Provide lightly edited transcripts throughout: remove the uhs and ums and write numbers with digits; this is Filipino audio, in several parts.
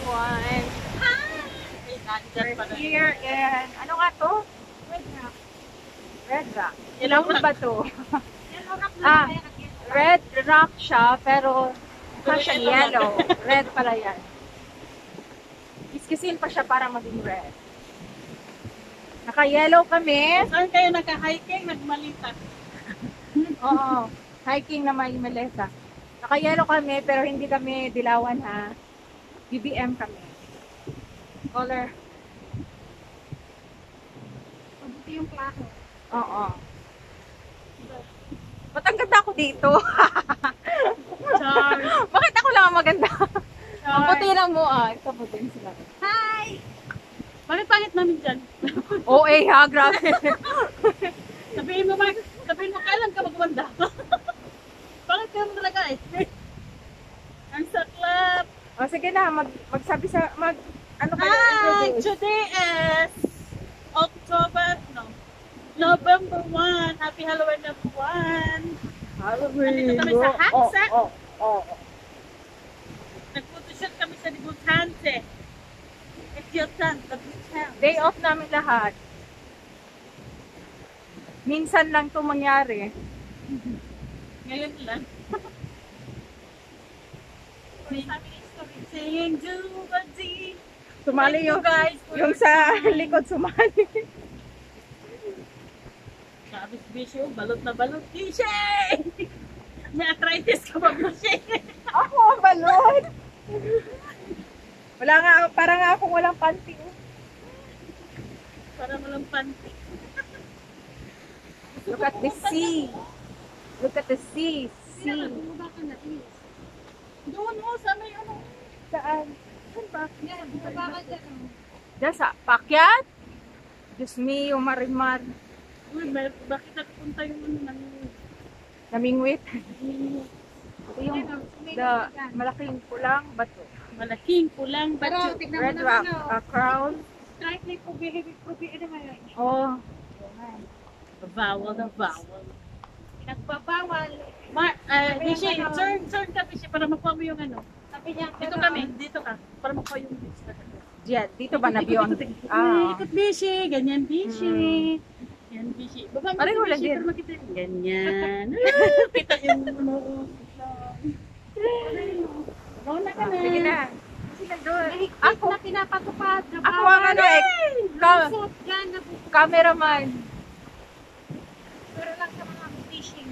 everyone. Nandyan pa We're na. here in, ano nga to? Red Rock. Yellow Ano Rock. ba to? Red Rock siya, pero mukha siyang yellow. Red pala yan. Iskisin pa siya para maging red. Naka-yellow kami. Saan kayo naka-hiking? Nagmalita. Oo. Hiking na may maleta. Naka-yellow kami, pero hindi kami dilawan ha. BBM kami. Color. Mabuti yung plato. Oo. Ba't ang ganda ako dito? Char. Bakit ako lang ang maganda? Ang Char. puti lang mo ah. Ito puti sila. Hi! Bakit pangit namin dyan? OA ha, grabe. Sabihin mo, kailan ka magmanda? Pangit ka mo talaga eh. Ang saklap. O sige na, magsabi sa, ano ka na Hi! introduce? Today is November 1. Happy Halloween, everyone. Halloween. Nandito kami sa Haksa. Oh. Nagputoshoot kami sa Dibutante. It's your turn, the Dibutante. Day off namin lahat. Minsan lang to mangyari. Ngayon lang. Saying Jubadi. Sumali Thank you yung, guys for yung your sa time. likod sumali. Sabi si Bisyo, balot na balot. Bishay! May arthritis ka ba, Bishay? Ako ang balon. Wala nga, para nga akong walang panty. Para walang panty. Look at the sea. Look at the sea. Sea. Bumaba ka na, please. Doon mo, sa may ano. Saan? Saan ba? Yan, bumaba ka dyan. Oh. Diyan sa pakyat? Diyos me, yung marimar. Uy, bakit nagpunta yung ano nang... Namingwit. Ito yung malaking pulang bato. Malaking pulang Pero, bato. tignan mo Red naman, rock. oh. Crown. Kahit may pubi naman yun. Oh. Bawal na bawal. Nagbabawal. Bishay, turn ka, Bishay, para makuha mo yung ano. Sabi niya, Dito kami, dito ka. Para makuha yung Bishay. Diyan. Dito ba na beyond? Ikot, Bishay. Ganyan, Bishay. Yan, Bishay. Baba mo, Pareho lang Bishay, din. para makita yung ganyan. Kita yung umuusok lang. Mauna ka na. Sige na. Sige na doon. Ako na pinapatupad. Ako ang ano eh. Suot yan, Cameraman. pero lang sa mga fishing.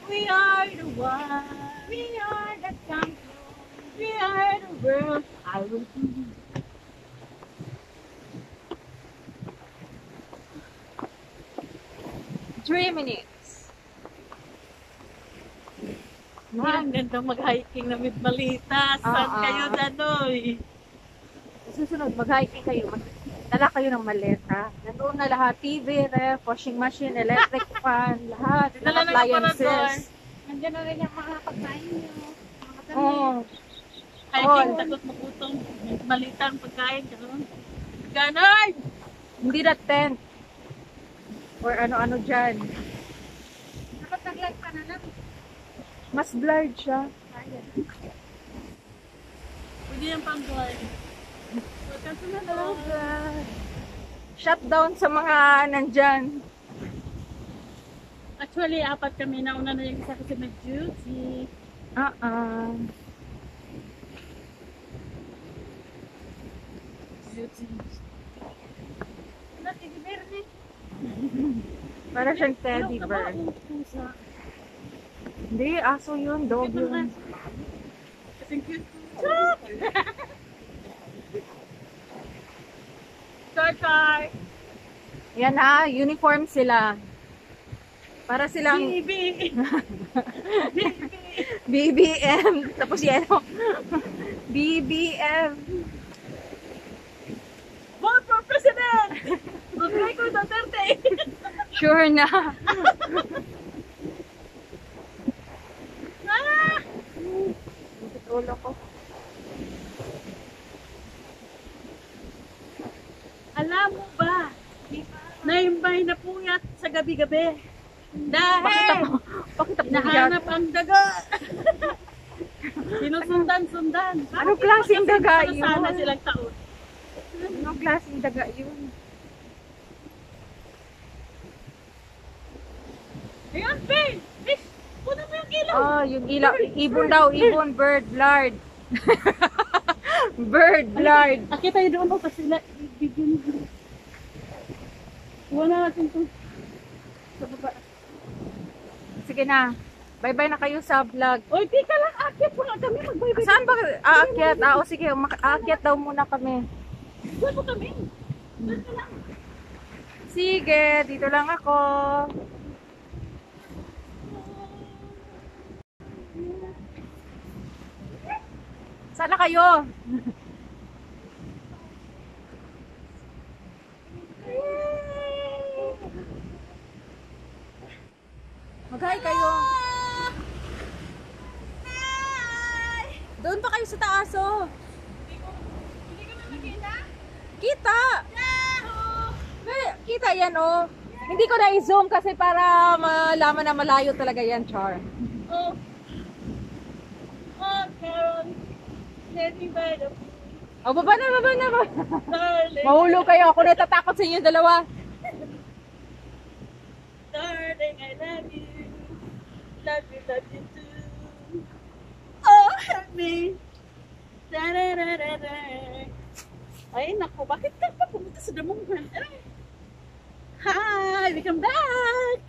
We are the one. We are the champion. We are the world. I will do. 3 minutes. Ang gandang mag-hiking na with Malita. Saan kayo danoy? Susunod, mag-hiking kayo. Dala kayo ng maleta. Nandoon na lahat. TV, ref, washing machine, electric fan, lahat. Dala na yung Appliances. Nandiyan na rin yung mga pagkain nyo. Mga damit. Oh. Hiking, All. takot magutom. Malita ang pagkain. Ganon! Hindi na tent. Or ano-ano dyan. Dapat nag-light pa na lang. Mas blurred siya. Pwede yung pang-guard. Kasi na Oh, God. Shutdown sa mga nandyan. Actually, 4 kami. Nauna na yung isa kasi mag-duty. Duty. Ano, teddy bear ni? Para siyang teddy bear. Pusa. Hindi, aso yun. Dog yun. Kasi cute. Char-char! Yan ha, uniform sila. Para silang Baby! BBM. Tapos yan o. BBM. Vote for President! Rodrigo Duterte! Sure na. Ah! Ulo ko. Alam mo ba na yung bahay na puyat sa gabi-gabi? Dahil! Bakit Hinahanap ang daga. Sinusundan-sundan. Anong klaseng daga Para yun? sana silang taon. Anong klaseng daga yun? Ayun, Ben! Fish! Puno mo yung ilaw! Oh, yung ilaw. Ibon daw, ibon, bird, lard. Bird, lard. Akit tayo doon o kasi sila ibigyan mo. Iwan na natin ito. Sa baba. Sige na. Bye-bye na kayo sa vlog. Oy, tika lang. Akit po nga kami. Mag-bye-bye. Saan ba aakyat? O sige, aakyat daw muna kami. Saan po kami? Saan ka lang? Sige, dito lang ako. Sana kayo? Mag-hi kayo. Doon pa kayo sa taas, oh. Hindi ka na nakita? Kita! Kita yan, oh. Hindi ko na i-zoom kasi para malaman na malayo talaga yan, Char. Oh. Oh, Carol. Let me by the Oh, baba na, baba na. darling. Mahulog kayo. Ako natatakot sa inyo dalawa. Darling, I love you. Love you too. Oh, help me. Da-da-da-da-da. Ay, naku, bakit ka pa pumunta sa damungan? Hi, welcome back.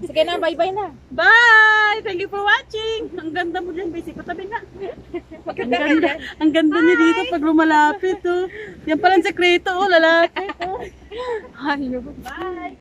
Sige na, bye-bye na. Bye! Thank you for watching. Ang ganda mo dyan, Basic. Patabi na. Ang ganda niya dito pag lumalapit. Oh. Yan pala ang sekreto, oh, lalaki. Ayun. Bye!